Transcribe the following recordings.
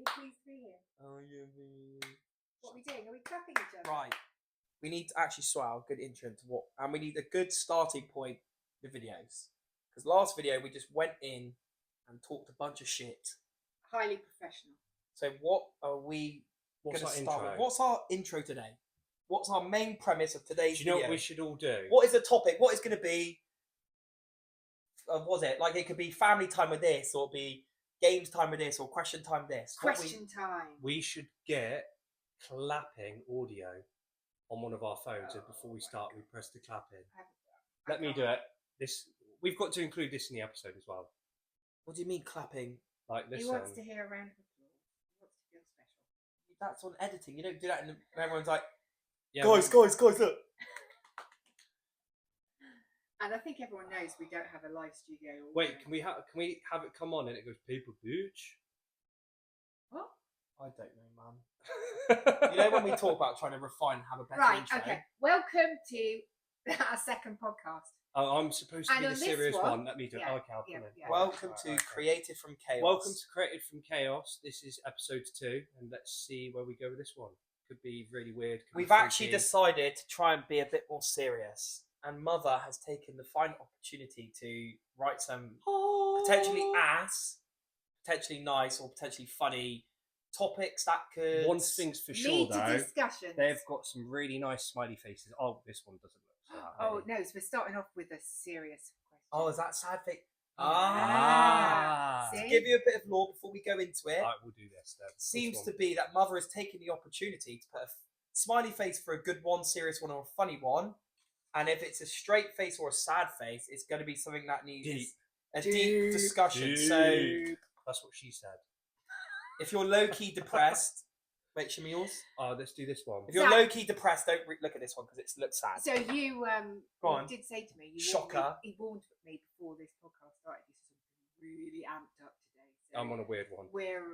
pleased to be here. Oh, yeah. What are we doing? Are we clapping each other? Right. We need to actually sort out a good intro into what, and we need a good starting point with videos. Because last video we just went in and talked a bunch of shit. Highly professional. So what are we going to start with? What's our intro today? What's our main premise of today's video? Do you know what we should all do? What is the topic? What is going to be? Was it like it could be family time with this, or be games time with this, or question time with this? Question time. We should get clapping audio on one of our phones, and before we start, we press the clapping. Let me do it. We've got to include this in the episode as well. What do you mean clapping? Like this. He wants to hear a round of applause. He wants to feel special. That's on editing. You don't do that, and everyone's like, yeah, guys, look. And I think everyone knows we don't have a live studio. Wait, can we have it come on and it goes people bitch? What? I don't know, man. You know when we talk about trying to refine and have a better intro? Okay. Welcome to our second podcast. Oh, I'm supposed to be the serious one. Let me do it. Yeah, Okay, I'll come in. yeah. Welcome to Created from Chaos. Welcome to Created from Chaos. This is episode 2, and let's see where we go with this one. Could be really weird. We've actually decided to try and be a bit more serious, and Mother has taken the fine opportunity to write some potentially potentially nice, or potentially funny topics that could. One thing's for sure, lead though. to discussions. They've got some really nice smiley faces. Oh, this one doesn't look so happy. Oh no, so we're starting off with a serious question. Oh, is that sad thing? See? To give you a bit of lore before we go into it. Right, we'll do this then. Seems to be that Mother has taken the opportunity to put a smiley face for a good one, serious one, or a funny one. And if it's a straight face or a sad face, it's going to be something that needs a deep discussion. So that's what she said. If you're low-key depressed, wait, Shamils? Oh, let's do this one. If you're low-key depressed, don't look at this one because it looks sad. So you did say to me, he warned me before this podcast started, this is something really amped up today. So I'm on a weird one.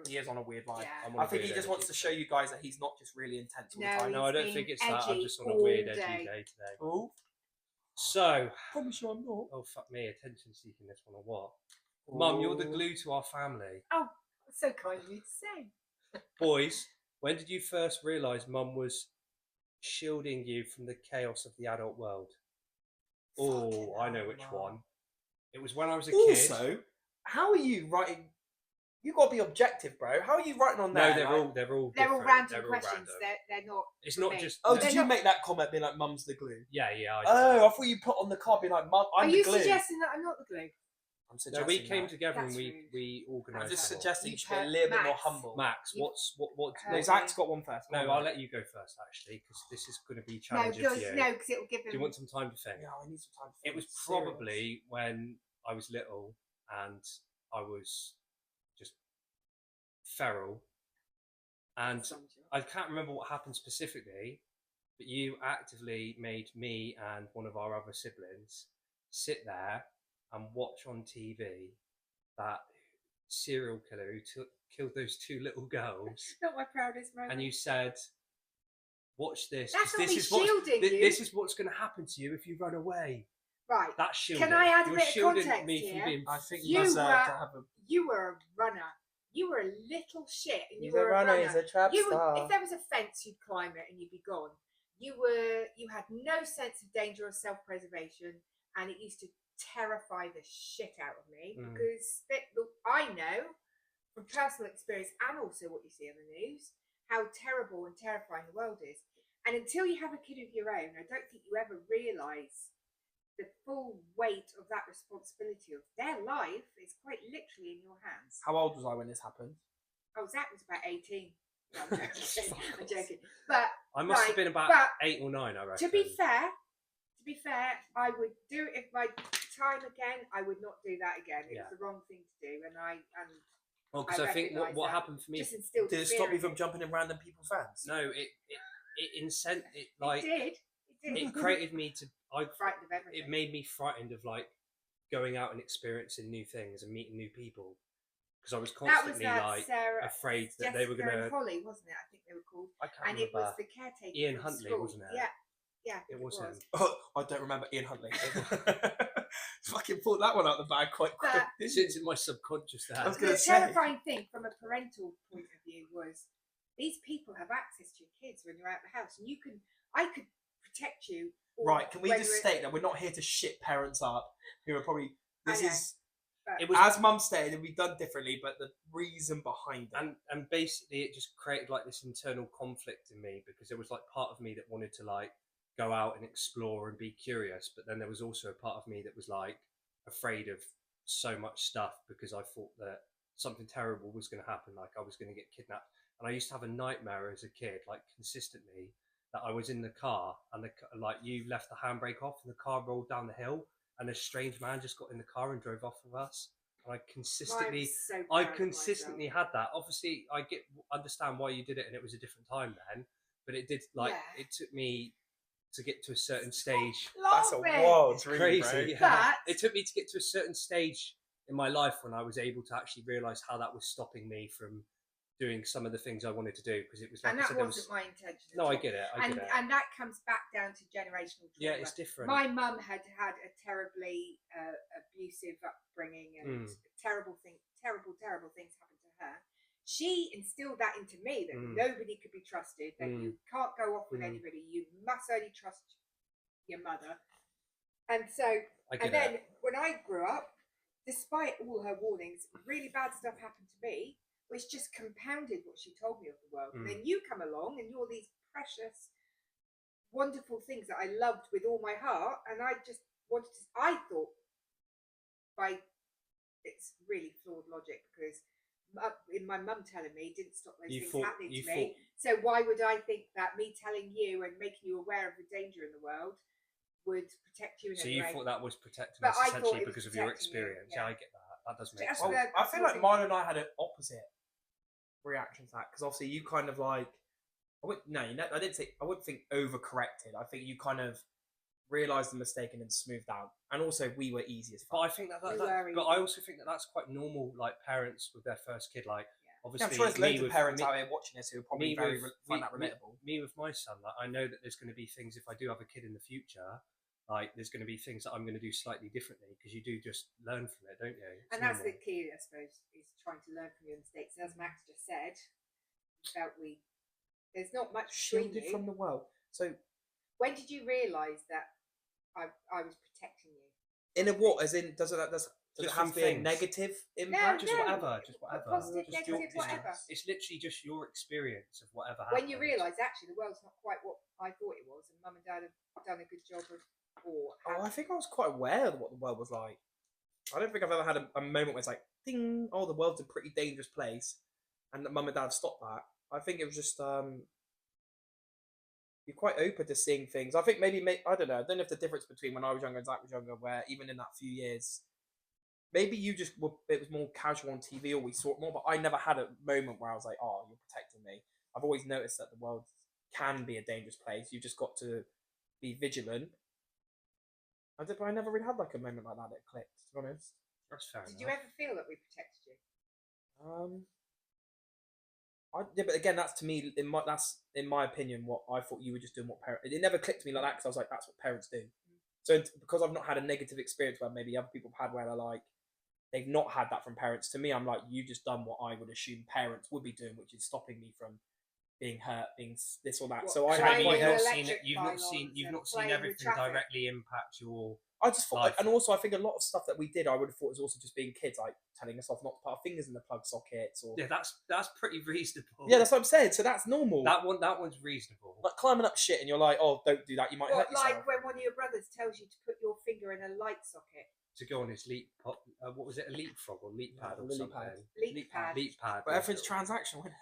He is on a weird line. Yeah. I think he just wants to show you guys that he's not just really intense all the time. No, I don't think it's that. I'm just on a weird, edgy day today. Oh. So. Promise you I'm not. Oh, fuck me. Attention seeking this one or what? Mum, you're the glue to our family. Oh, so kind of you to say. Boys, when did you first realise Mum was shielding you from the chaos of the adult world? Oh, I know which one. It was when I was a kid. Also, how are you writing? You got to be objective, bro. How are you writing on that? No, they're all random questions. They're not. It's not just. Oh, did you make that comment being like, "Mum's the glue"? Yeah. I thought you put on the card being like, "Mum, I'm the glue." Are you suggesting that I'm not the glue? I'm suggesting. No, we came together and rude. we organised. I'm just suggesting you should be a little bit more humble. Max, what? No, Zach's got one first. No, I'll let you go first actually, because this is going to be challenging for you. No, because it will give him. Do you want some time to think? Yeah, I need some time to think. It was probably when I was little and I was just feral, and I can't remember what happened specifically, but you actively made me and one of our other siblings sit there and watch on TV that serial killer who killed those 2 little girls. Not my proudest moment. And you said, "Watch this. That's this is this is what's going to happen to you if you run away." Right. That's shielding. Can I add a You're bit of shielding context me here? from being. I think you were a runner. You were a little shit, and you were a runner. He's a trap star. If there was a fence, you'd climb it and you'd be gone. You had no sense of danger or self-preservation, and it used to terrify the shit out of me because I know from personal experience and also what you see on the news how terrible and terrifying the world is. And until you have a kid of your own, I don't think you ever realise the full weight of that responsibility of their life is quite literally in your hands. How old was I when this happened? Oh, Zach was about 18. No, I'm joking. But I must have been about 8 or 9, I reckon. To be fair, I would do it if my time again. I would not do that again. It was the wrong thing to do, Well, because I think what happened for me. Did it stop you from jumping in random people's vans? No, it created me to. Frightened of everything. It made me frightened of like going out and experiencing new things and meeting new people, because I was constantly afraid that they were going to. Holly, wasn't it? I think they were called. I can't remember. It was the caretaker. Ian Huntley, wasn't it? Yeah, it was him. Oh, I don't remember Ian Huntley. Fucking pulled that one out the bag quite quick. This is in my subconscious. I was going to say. The terrifying thing from a parental point of view was, these people have access to your kids when you're out of the house, and I could protect you. Right, can we just state that we're not here to shit parents up who are probably, it was, as Mum stated, it'd be done differently, but the reason behind it. And basically it just created like this internal conflict in me, because there was like part of me that wanted to like go out and explore and be curious, but then there was also a part of me that was like afraid of so much stuff, because I thought that something terrible was going to happen, like I was going to get kidnapped. And I used to have a nightmare as a kid, like consistently, that I was in the car and like you left the handbrake off and the car rolled down the hill and a strange man just got in the car and drove off with us. And I consistently had that. Obviously, I understand why you did it, and it was a different time then. But it did it took me to get to a certain stage. That's a wild, it's crazy. Really, yeah. It took me to get to a certain stage in my life when I was able to actually realise how that was stopping me from doing some of the things I wanted to do, because it was like, and that wasn't my intention. No, I get it. And that comes back down to generational trauma. Yeah, it's different. My mum had a terribly abusive upbringing, and terrible things happened to her. She instilled that into me, that nobody could be trusted, that you can't go off with anybody, you must only trust your mother. And so, then when I grew up, despite all her warnings, really bad stuff happened to me, which just compounded what she told me of the world. And then you come along and you're these precious, wonderful things that I loved with all my heart, and I just wanted to, I thought, it's really flawed logic, because in my mum telling me didn't stop those things happening to me. So why would I think that me telling you and making you aware of the danger in the world would protect you in any way? So you thought that was protecting us essentially because of your experience. Yeah, I get that. That does make sense. Well, I feel like mine and I had an opposite reaction to that, because obviously you kind of like, I wouldn't think overcorrected. I think you kind of realised the mistake and then smoothed out. And also we were easy as fuck. But I think but I also think that that's quite normal, like parents with their first kid, like obviously. I'm sure there's loads of parents out here watching this who are probably find that relatable. Me with my son, like I know that there's going to be things, if I do have a kid in the future, like there's going to be things that I'm going to do slightly differently, because you do just learn from it, don't you? And that's the key, I suppose, is trying to learn from your mistakes. As Max just said, there's not much shielded from the world. So when did you realise that I was protecting you? In a what? As in, does it have to be a negative impact? Just whatever. Positive, negative, whatever. It's literally just your experience of whatever happened. When you realise actually the world's not quite what I thought it was, and Mum and Dad have done a good job of. I think I was quite aware of what the world was like. I don't think I've ever had a moment where it's like, ding, oh, the world's a pretty dangerous place, and that Mum and Dad stopped that. I think it was just you're quite open to seeing things. I think I don't know if the difference between when I was younger and Zach was younger, where even in that few years, maybe it was more casual on TV, or we saw it more, but I never had a moment where I was like, oh, you're protecting me. I've always noticed that the world can be a dangerous place. You've just got to be vigilant. But I never really had like a moment like that clicked, to be honest. That's fair enough. Did you ever feel that we protected you? But again, that's to me, that's in my opinion what I thought you were just doing. What parents? It never clicked to me like that, because I was like, that's what parents do. So because I've not had a negative experience where maybe other people have had, where they're like, they've not had that from parents. To me, I'm like, you just done what I would assume parents would be doing, which is stopping me from being hurt, being this or that. What, so I maybe you've not seen everything directly impact your. I just thought, and also I think a lot of stuff that we did, I would have thought was also just being kids, like telling us off not to put our fingers in the plug sockets, or that's pretty reasonable. Yeah, that's what I'm saying. So that's normal. That one's reasonable. Like climbing up shit, and you're like, oh, don't do that, you might hurt yourself. Like when one of your brothers tells you to put your finger in a light socket. To go on his what was it, a leapfrog or leap pad or something? Leap pad. But everything's transactional, isn't it?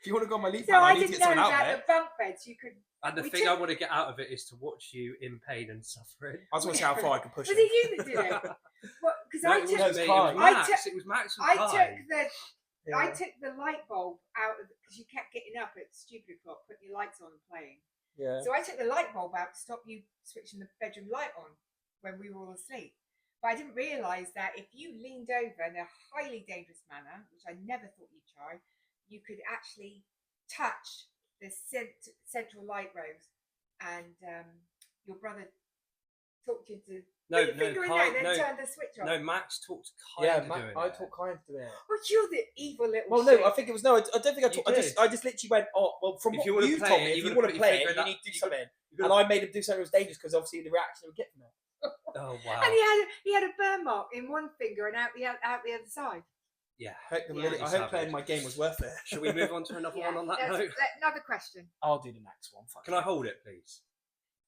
If you want to go on my leap so pad, I need to didn't get know someone out that there. the bunk beds you could. And the thing I want to get out of it is to watch you in pain and suffering. I just want to see how far I can push Was it. it you that did it? Because it was Max and Kai. I took the light bulb out of because you kept getting up at stupid o'clock, putting your lights on and playing. Yeah. So I took the light bulb out to stop you switching the bedroom light on when we were all asleep. But I didn't realise that if you leaned over in a highly dangerous manner, which I never thought you'd try, you could actually touch the central light rows, and your brother talked you to No, put your finger in Kai, there and then no, turn the switch off. no. Max talked Kai Yeah, into doing I it. taught Kai to do it. Well, you're the evil little Well, shit. no, I think it was no. I don't think I You taught. I just literally went. Oh, well, from If what you wanna you've play told it, me, if you you gotta want to put your play finger it, in you that- need to do you something. gotta- And I made him do something that was dangerous because obviously the reaction he would get from it. Oh wow. And he had a burn mark in one finger and out the other side. Yeah. Yeah. I hope playing my game was worth it. Shall we move on to another one on that note? Another question. I'll do the next one. Fuck Can it. I hold it, please?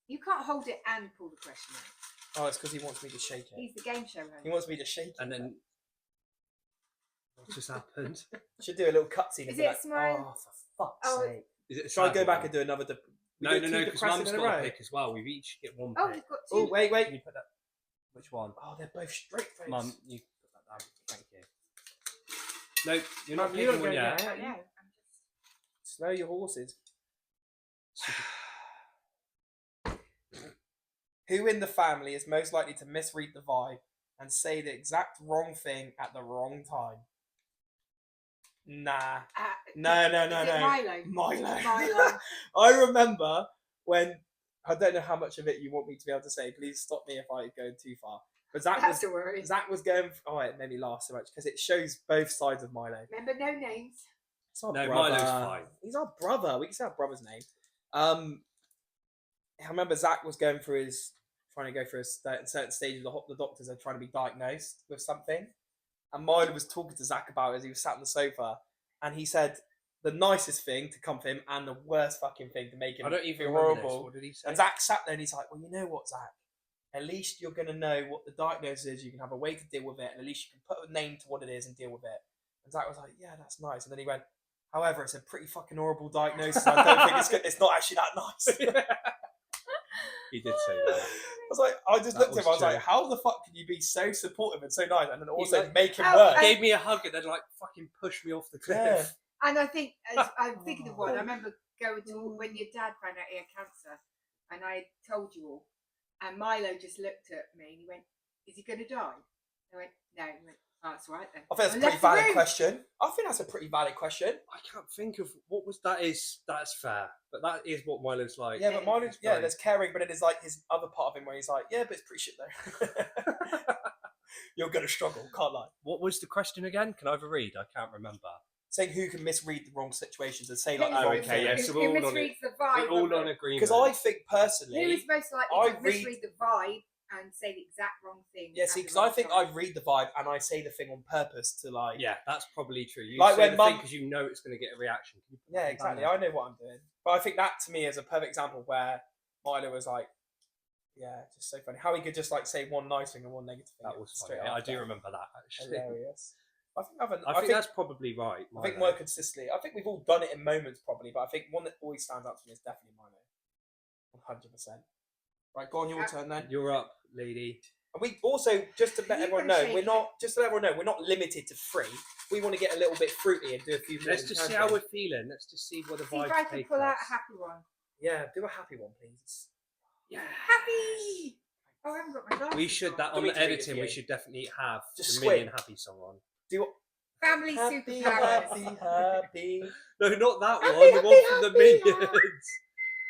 You can't hold it and pull the question out. Oh, it's because he wants me to shake it. He's the game show host. He wants me to shake it. And then what just happened? Should do a little cutscene. Is and be it like, smile? Oh, for fuck's Oh, sake! Is it? a Shall I sad go back one? and do another? No, because Mum's got to pick as well. We've each get one Oh, pick. you've got Oh, two. wait. Can you put that? Which one? Oh, they're both straight face. Mum, you put that down. Thank you. No, you're not Mum, you picking don't one go yet. yet. No, I'm just... Slow your horses. Who in the family is most likely to misread the vibe and say the exact wrong thing at the wrong time? Nah. No. Is it Milo? Milo. I remember when, I don't know how much of it you want me to be able to say. Please stop me if I go too far. But That's a worry. Zach was going. Oh, it made me laugh so much because it shows both sides of Milo. Remember, no names. It's our No, brother. Milo's fine. He's our brother. We can say our brother's name. I remember Zach was trying to go through a certain stage of the doctors are trying to be diagnosed with something, and Milo was talking to Zach about it as he was sat on the sofa, and he said the nicest thing to comfort him and the worst fucking thing to make him I don't even feel remember this. horrible. What did he say? And Zach sat there and he's like, well, you know what, Zach? At least you're going to know what the diagnosis is. You can have a way to deal with it. And at least you can put a name to what it is and deal with it. And Zach was like, yeah, that's nice. And then he went, however, it's a pretty fucking horrible diagnosis. I don't think it's good. It's not actually that nice. He did say that. I just That looked at him. I was was like, true. how the fuck can you be so supportive and so nice and then also like- make him Oh, worse? He gave me a hug and then like fucking pushed me off the cliff. Yeah. And I think, I'm thinking of one. I remember going to when your dad found out he had cancer, and I told you all, and Milo just looked at me and he went, "Is he going to die?" I went, "No." He went, "Oh, that's all right then." I think that's a And pretty left the valid room. question. I think that's a pretty valid question. I can't think of what was that. That's fair, but that is what Milo's like. Yeah, but mine is, yeah, Right. there's caring, but it is like his other part of him where he's like, yeah, but it's pretty shit though. You're going to struggle, can't lie. What was the question again? Can I have a read? I can't remember. Saying who can misread the wrong situations and say like, Who's- oh, okay, yeah, so we're who all on misreads the vibe? We're all of on it? agreement. because I think Who personally, is most likely I to read- misread the vibe and say the exact wrong thing? yeah, at see, the because wrong I think time? I read the vibe and I say the thing on purpose to like, Yeah, that's probably true. You Like say when the Mum- because you know it's going to get a reaction. Can you put yeah, that exactly. down I know what I'm doing, but I think that to me is a perfect example where Milo was like, yeah, just so funny how he could just like say one nice thing and one negative thing. there? That was straight funny. I after. do remember that actually. Hilarious. I I think that's probably right. I think Milo. more consistently. I think we've all done it in moments probably, but I think one that always stands out to me is definitely Milo. 100%. Right, go on your turn then. You're up, lady. And we also, just to let You everyone gotta know, shake we're it. not just to let everyone know, we're not limited to 3. We want to get a little bit fruity and do a few more. Let's just see how we're feeling. Let's just see where the See if vibes I can take pull out us. a happy one. Yeah, do a happy one, please. Yeah. Happy! Oh, I haven't got my glasses We should on. that Do on we the read it editing. to We you? should definitely have Just the Million squint. Happy song on. Do Family happy, superpowers. happy. No, not that one. Happy, The one from the happy, Minions.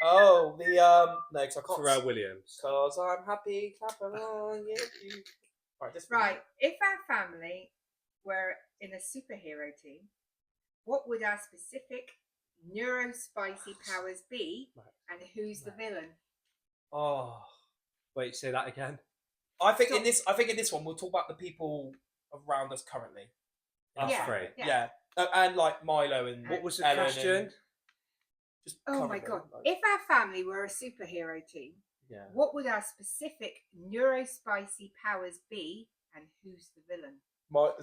Oh, the no, because I can't. Pharrell Williams. Because I'm happy, clap along, yeah, you. Right, this one. Right, if our family were in a superhero team, what would our specific neurospicy powers be, and who's the villain? Oh, Wait, say that again. I think in this one we'll talk about the people around us currently. That's Yeah. great. Yeah, and like Milo and What was the Ellen question? and just Oh my currently, god! like, If our family were a superhero team, yeah. what would our specific neurospicy powers be, and who's the villain?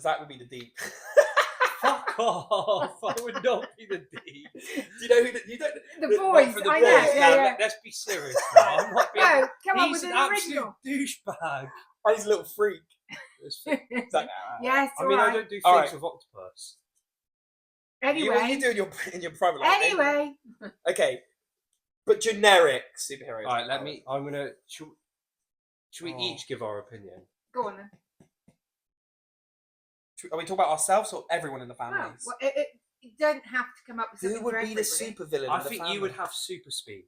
That would be the deep. Fuck off! I would not be the D. Do you know who you don't? The one boys, for the I boys. know. Now, Yeah, yeah. let's be serious now. I'm not being... No, come on He's with an an absolute original. douchebag. Oh, he's a little freak. It's- It's like, Yes, I mean, I alright. don't do All things right. with octopus. What you Anyway, do in your private life. anyway, Okay, but generic superheroes. All right, let me. I'm gonna. Should we Oh. each give our opinion? go on then. Are we talking about ourselves or everyone in the Oh, families? well, you don't have to come up with something Who would for be the everybody. supervillain? I in the think family? you would have super speed.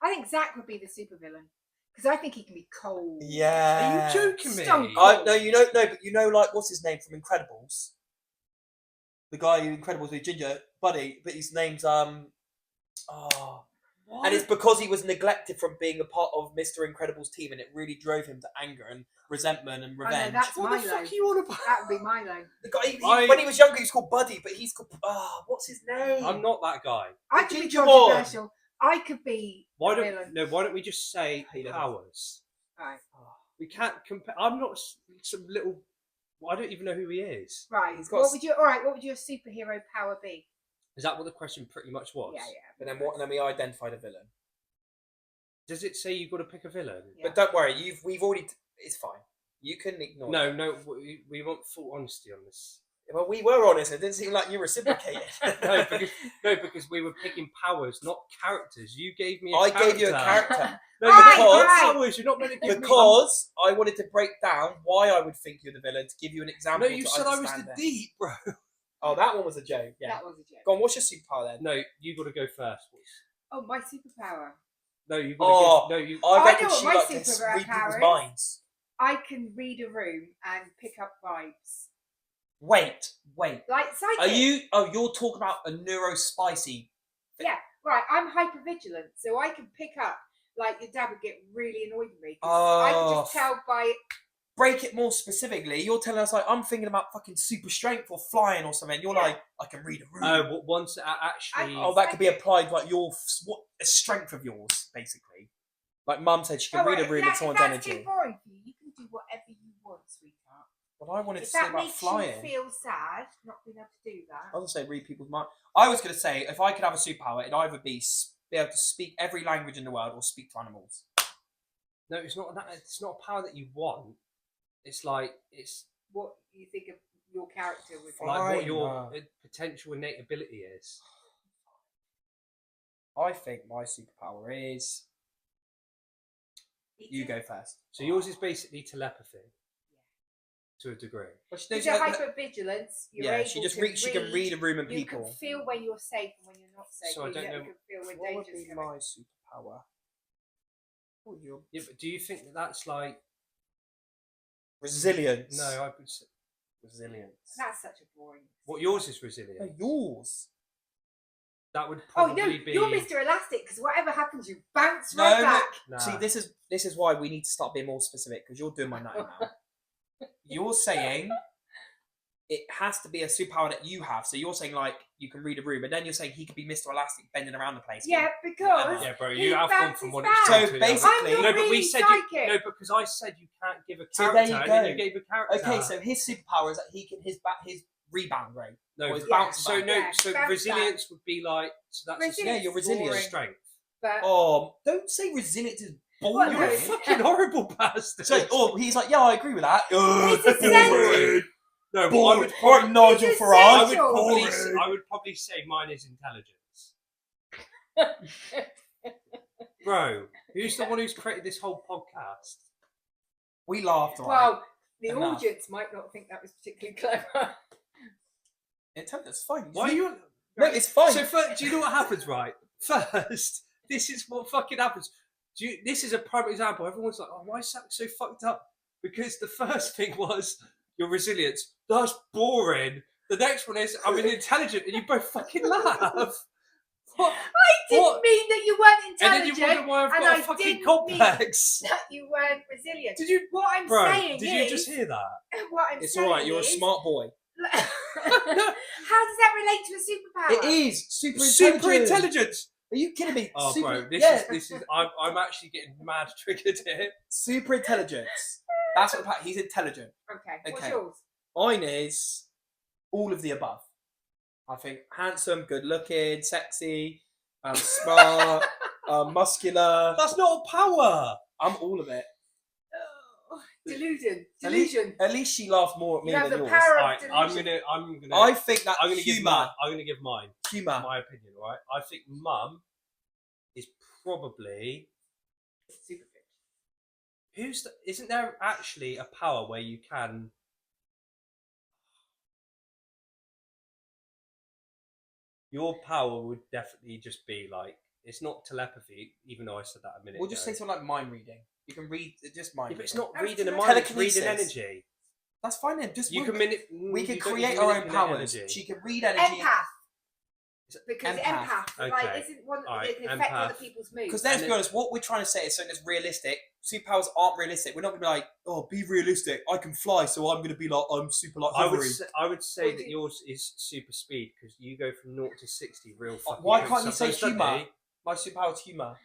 I think Zach would be the supervillain Because I think he can be cold. Yeah. Are you joking me? Stone No, you know, no, but you know, like, what's his name from Incredibles? The guy who Incredibles with Ginger Buddy, but his name's What? and it's because he was neglected from being a part of Mr. Incredible's team, and it really drove him to anger and resentment and I revenge. know, that's What the Milo. fuck are you on about? That would be Milo. The guy, when he was younger, he was called Buddy, but he's called what's his name? I'm not that guy. I The could be ginger controversial. I could be Why a villain. don't we just say Halo. powers? Right. We can't compare. I'm not some little. I don't even know who he is. Right. He's got What would your superhero power be? Is that what the question pretty much was? Yeah. But then what? And then we identified a villain. Does it say you've got to pick a villain? Yeah. But don't worry, we've already. It's fine. You can ignore. No. We want full honesty on this. Well, we were honest. It didn't seem like you reciprocated. because we were picking powers, not characters. You gave me. I gave you a character. No, Right. powers. You're not meant to give me. Because I wanted to break down why I would think you're the villain to give you an No, example. you to said I was understand the it. deep, bro. Oh, that one was a joke. Yeah. That was a joke. Go on. What's your superpower then? No, you got to go first. Oh, my superpower. No, you got to. Oh, No, you. I reckon know what she my liked to superpower read people's is. minds. I can read a room and pick up vibes. Wait. Like psychic. Are you? Oh, you're talking about a neurospicy. Yeah, right. I'm hypervigilant, so I can pick up. Like your dad would get really annoyed with me. 'Cause I can just tell by. Break it more specifically. You're telling us like I'm thinking about fucking super strength or flying or something. You're like I can read a room. Oh, once actually. I- Oh, that could be applied like a strength of yours, basically. Like Mum said, she can read a room with someone's that's too energy. boring for you. You can do whatever you want, sweetheart. But I wanted If to say that about makes flying. you feel sad, not being able to do that. I was going to say read people's minds. I was going to say if I could have a superpower, it'd either be able to speak every language in the world or speak to animals. No, it's not that. It's not a power that you want. It's like it's What you think of your character would be. like what Fine, your potential innate ability is. I think my superpower is. You go first. So yours is basically telepathy. To a degree. But she With knows your hypervigilance, you're able she just to she can read a room and You people. can feel when you're safe and when you're not safe. So I don't know You can feel when What would danger's be coming. my superpower? What would your Yeah, but do you think that that's like resilience? no? I would say resilience. That's such a boring. what yours is resilience. No, yours. That would Oh probably no, be. you're Mr. Elastic because whatever happens, you bounce No, right no. back. Nah. See, this is why we need to start being more specific because you're doing my nutting now. You're saying it has to be a superpower that you have. So you're saying like you can read a room, and then you're saying he could be Mr. Elastic bending around the place. Yeah, because Yeah, bro, he you have gone bounces from one back. extreme So to the other. basically- I'm not No, but we really said psychic. no because I said you can't give a So character, there you and then go. you gave a character. Okay, so his superpower is that he can his rebound rate. no, or his Yeah. bounce so back. no, Yeah, so bounce resilience would be like so that's Resilience Yeah, you're is resilient. boring. strength. But Don't say resilience is Well, boring. You're a no. fucking horrible bastard. So, he's like, yeah, I agree with that. It's Boring. no, Boring. I would All right, probably, Nigel It's Farage. essential. I would probably say mine is intelligence. Bro, who's the one who's created this whole podcast? We laughed, right? well, the Enough. audience might not think that was particularly clever. Intelligence, fine. Why are you? No, it's fine. So first, do you know what happens, right? First, this is what fucking happens. This is a prime example. Everyone's like, "Oh, why is that so fucked up?" Because the first thing was your resilience. That's boring. The next one is I'm intelligent, and you both fucking laugh. What? I didn't What? mean that you weren't And then you intelligent. wonder why I've and got I a fucking didn't complex. that you weren't resilient. Did you, What I'm bro? saying Did is, you just hear that? what I'm It's saying all right. You're a is, smart boy. How does that relate to a superpower? It is super Super intelligent. intelligence. Are you kidding me? Oh, super, bro, this yeah, is. I'm actually getting mad triggered here. super intelligence. That's what he's intelligent. Okay, what's Okay. yours? Mine is all of the above. I think handsome, good looking, sexy, smart, muscular. That's not a power. I'm all of it. Oh, delusion. At least- Delusion. At least she laughed more at me You have than the yours. power of Right, I'm delusion. gonna. I think that I'm gonna give humour. mine. I'm gonna give mine. Humour. My opinion, right? I think Mum is probably Super fit. Isn't there actually a power where you can? Your power would definitely just be like it's not telepathy, even though I said that a minute We'll just ago. say something like mind reading. You can read just mind. Yeah, but it's not That's reading a true. mind, it's reading Telekinesis. energy. That's fine then. Just You can we can you don't create need our to own manipulate powers. energy. She can read energy. Empath. Because Empath. empath, like, Okay. isn't one Alright, that can affect empath. other people's moods. Because let's be honest, what we're trying to say is something that's realistic. Superpowers aren't realistic. We're not going to be like, oh, be realistic. I can fly, so I'm going to be like, I'm super like I hovering. would say Would that you- yours is super speed because you go from 0 to 60 real fucking Why quick. can't you say Sometimes, humour? don't they? My superpower is humour.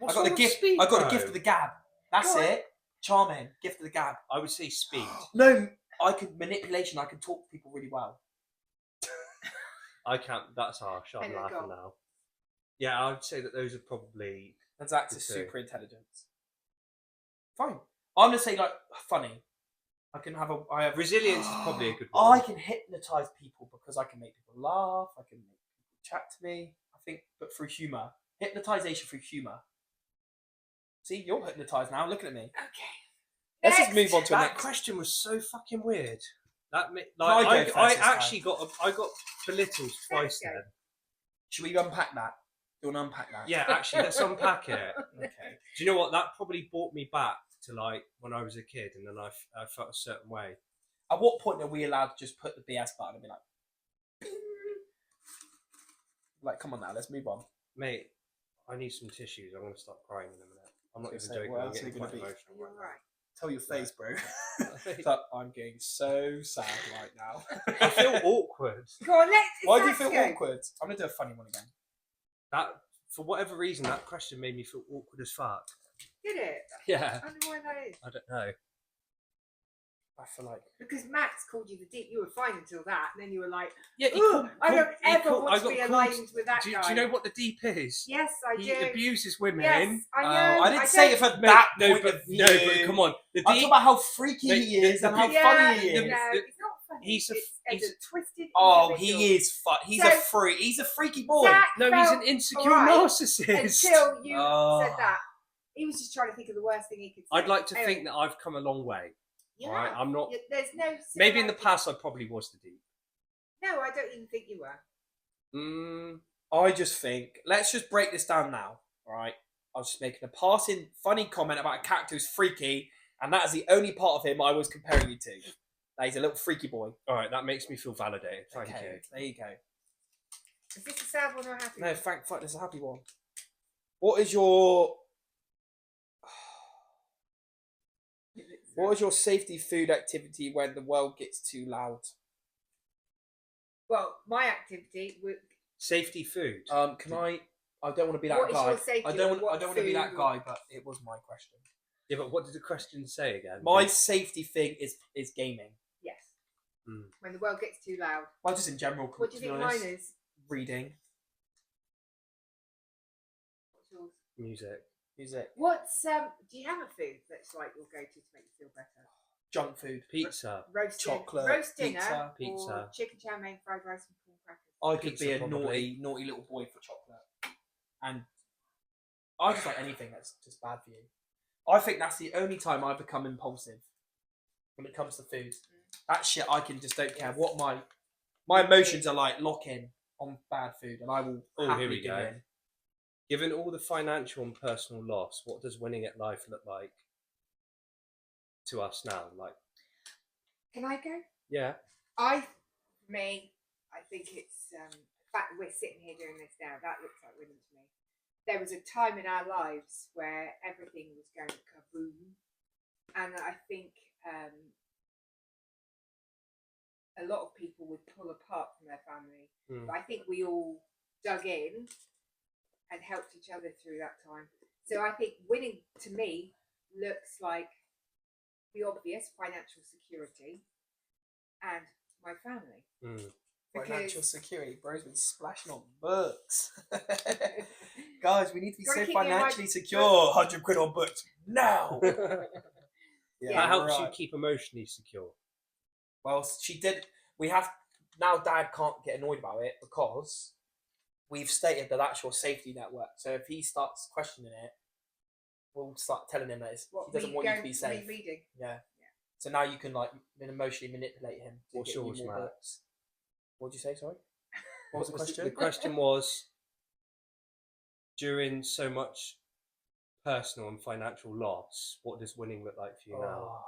What's I got wrong the with gift. speed, I got the bro? gift of the gab. That's Go on. it. Charming. Gift of the gab. I would say speed. No, I can manipulation. I can talk to people really well. I can't. That's harsh. I'm Anyway, laughing go on. now. Yeah, I would say that those are probably. That's actually Me too. super intelligence. Fine. I'm gonna say like funny. I have Resilience is probably a good I one. can hypnotize people because I can make people laugh. I can make people chat to me. I think, but through humor, hypnotization through humor. See, you're hypnotized now. Looking at me. Okay. Let's just Next. move on to the That next. question was so fucking weird. That I go like first I this time? actually got belittled twice go. then. Should we unpack that? Do you want to unpack that? Yeah, actually, let's unpack it. Okay. Do you know what? That probably brought me back to like when I was a kid, and then I felt a certain way. At what point are we allowed to just put the BS button and be like, like, come on now, let's move on. Mate, I need some tissues. I'm gonna stop crying in a minute. I'm not I was even gonna say, joking. what I'm else are getting you gonna quite be? emotional You're right right. Tell your face, bro. now. It's like, I'm getting so sad right now. I feel awkward. Go on, let's. Why do you let's feel go. awkward? I'm gonna do a funny one again. That for whatever reason, that question made me feel awkward as fuck. Did it? Yeah, I wonder why that is. I don't know. I feel like Because Max called you the deep. You were fine until that, and then you were like, Yeah, "Ugh, I don't he ever called- want I to got be called- aligned with that Do guy." you know what the deep is? Yes, I He do. abuses women. Yes, I know. I didn't say it don't- for Mate, that no, point but of view. no, but come on. The I'm talking deep. about how freaky Mate, he is and how Yeah, funny he no, is. it's not funny. He's a- it's he's- a twisted. Oh, individual. he is fun. He's So- a freak. He's a freaky boy. Zach No, he's felt an insecure alright narcissist. until you Oh. said that. He was just trying to think of the worst thing he could say. I'd like to Anyway, think that I've come a long way. you Alright, have. I'm not. There's no. Maybe in the similarity. past I probably was the deep. No, I don't even think you were. I just think, let's just break this down now, alright? I was just making a passing funny comment about a character who's freaky, and that is the only part of him I was comparing you to. That he's a little freaky boy. All right, that makes me feel validated. Thank you. There you go. Is this a sad one or a happy No, one? fuck, this is a happy one. What is your safety food activity when the world gets too loud? Well, my activity would. Safety food. Can I don't want to be that What is guy. your safety I don't or want what to be that food guy, but it was my question. Yeah, but what did the question say again? My safety thing is gaming. Yes. Mm. When the world gets too loud. Well, just in general. What do you to be think honest. mine is? Reading, What's yours? Music. music, What's do you have a food that's like your go-to to make you feel better? junk food. Pizza. Roast dinner, pizza. or chicken chow mein, fried rice, and corn crackers. I could Pizza, be a probably. naughty little boy for chocolate, and I just like anything that's just bad for you. I think that's the only time I become impulsive when it comes to food. That shit, I can just don't care what my emotions are like. Lock in on bad food, and I will. Oh, happily here we give go. in. Given all the financial and personal loss, what does winning at life look like to us now? Like, Can I go? yeah. I think it's the fact that we're sitting here doing this now. That looks like winning to me. There was a time in our lives where everything was going kaboom, and I think a lot of people would pull apart from their family. Mm. But I think we all dug in and helped each other through that time. So I think winning to me looks like the obvious financial security and my family. Mm. Financial security, bro's been splashing on books. Guys, we need to be Gotta so keep me in my financially secure. 100 quid on books now. That Yeah, helps you right. keep emotionally secure. Well, she did. We have now. Dad can't get annoyed about it because we've stated that that's your safety network. So if he starts questioning it, we'll start telling him that he doesn't want you to be safe. Reading. Yeah. So now you can like emotionally manipulate him to What's get you yours, more Matt? books. What did you say? Sorry. What was the question? The question was, during so much personal and financial loss, what does winning look like for you now? Oh.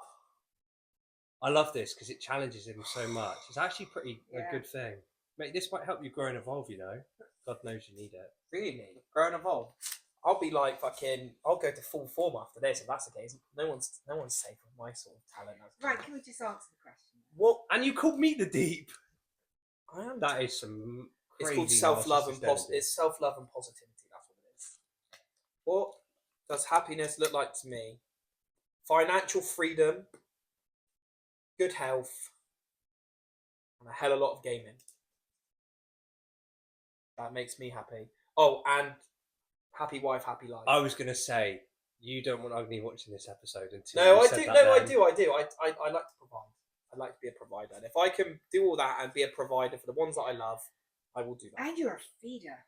I love this because it challenges him so much. It's actually pretty a Yeah. good thing. Mate, this might help you grow and evolve, you know. God knows you need it. Really? Grow and evolve. I'll be like I'll go to full form after this if that's the case. No one's safe with my sort of talent. Right, can we just answer the question? What? And you called me the deep. I am. That is some It's crazy called self-love and narcissist energy. it's self-love and positivity. That's what it is. What does happiness look like to me? Financial freedom, good health, and a hell of a lot of gaming. That makes me happy. Oh, and happy wife, happy life. I was going to say, you don't want ugly watching this episode until No, you I said do. that No, then. I do. I like to provide. I like to be a provider. And if I can do all that and be a provider for the ones that I love, I will do that. And you're a feeder.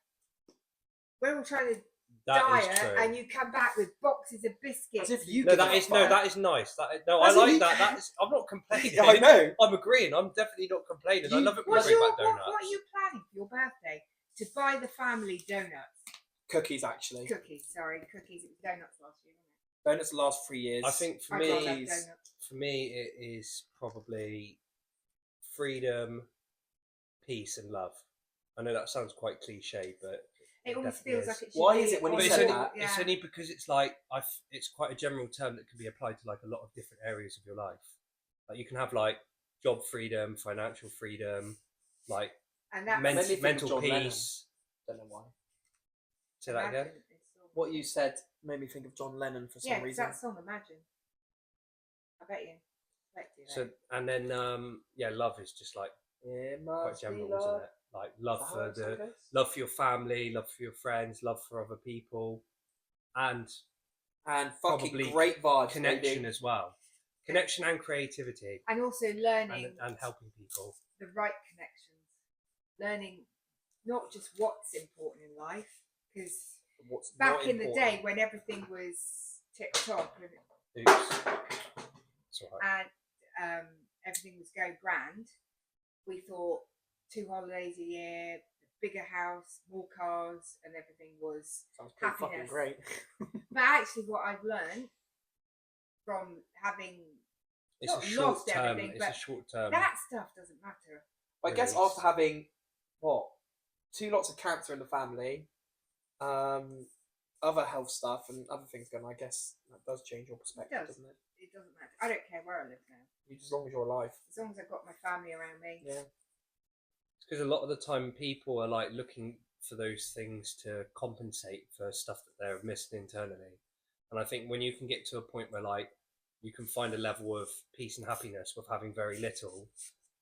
We're all trying to That is diet, true. and you come back with boxes of biscuits. As if you No, give that a is fuck. that is nice. I As if like you- that. That is. I'm not complaining. Yeah, I know. I'm agreeing. I'm definitely not complaining. I You- love it when What you bring back are donuts. you planning for your birthday? To buy the family donuts. Cookies, actually. Cookies, sorry. Cookies. It was donuts last year, wasn't Donuts the last 3 years. I think for it? me, I love donuts. for me, it is probably freedom, peace, and love. I know that sounds quite cliche, but It almost definitely feels like it should Why be is it when But you it's said only, that? it's only because it's like it's quite a general term that can be applied to like a lot of different areas of your life. Like you can have like job freedom, financial freedom, like And that's Made me think of mental John Lennon. peace. Don't know why. Say that again. Imagine it's all- What you said made me think of John Lennon for some Yeah, 'cause reason. that song, Imagine. I bet you. So and then love is just like It quite must be general, love. isn't it? Like love Is that for how it goes? love for your family, love for your friends, love for other people, and And fucking probably great vibes, connection baby. as well. Connection and creativity, And also learning and helping people. the right connections. Learning not just what's important in life, because What's back not in the important. day when everything was tip top and Oops. It's all right. everything was going grand, we thought 2 holidays a year, a bigger house, more cars, and everything was. Sounds pretty fucking happiness. great. But actually, what I've learned from having It's not a short lost term. everything, It's but a short term. that stuff doesn't matter. I guess Release. after having, 2 lots of cancer in the family, other health stuff and other things going on, I guess that does change your perspective, does. doesn't it? It doesn't matter. I don't care where I live now, As long as you're alive. as long as I've got my family around me. Yeah. It's because a lot of the time people are like looking for those things to compensate for stuff that they're missing internally. And I think when you can get to a point where like you can find a level of peace and happiness with having very little,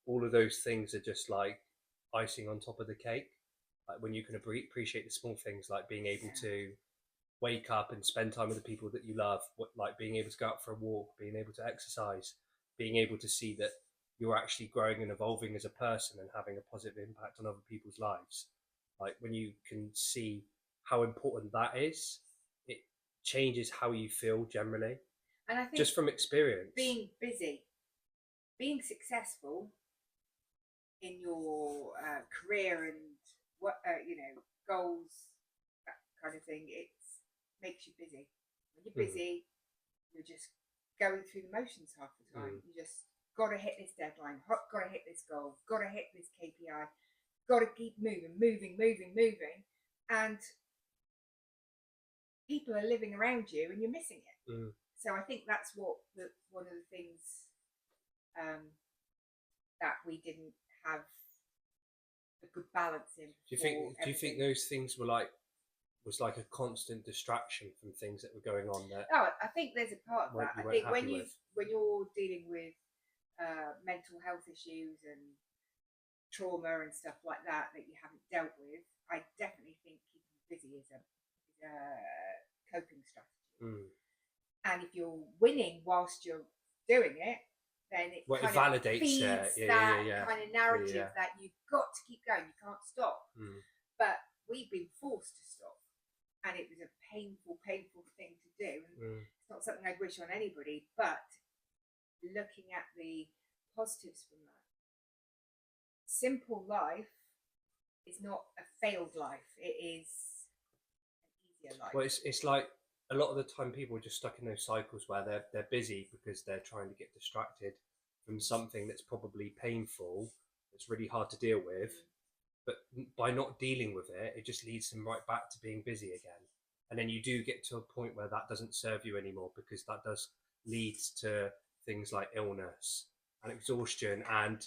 all of those things are just like icing on top of the cake. Like when you can appreciate the small things, like being able to wake up and spend time with the people that you love, like being able to go out for a walk, being able to exercise, being able to see that you're actually growing and evolving as a person and having a positive impact on other people's lives. Like when you can see how important that is, it changes how you feel generally, And I think just from experience. being busy, being successful in your career and what goals, that kind of thing, it makes you busy. When you're busy, you're just going through the motions half the time. You just got to hit this deadline, got to hit this goal, got to hit this KPI, got to keep moving, and people are living around you and you're missing it. So I think that's what one of the things that we didn't have a good balance in. Do you think those things was like a constant distraction from things that were going on there? Oh, I think there's a part of that. I think when with. you're dealing with mental health issues and trauma and stuff like that you haven't dealt with, I definitely think keeping busy is a coping strategy. And if you're winning whilst you're doing it, then it kind of validates feeds that kind of narrative that you've got to keep going, you can't stop. But we've been forced to stop, and it was a painful thing to do. It's not something I'd wish on anybody, but looking at the positives from that, simple life is not a failed life, it is an easier life. Well, it's like a lot of the time people are just stuck in those cycles where they're busy because they're trying to get distracted from something that's probably painful, that's really hard to deal with. But by not dealing with it, it just leads them right back to being busy again. And then you do get to a point where that doesn't serve you anymore, because that does lead to things like illness and exhaustion and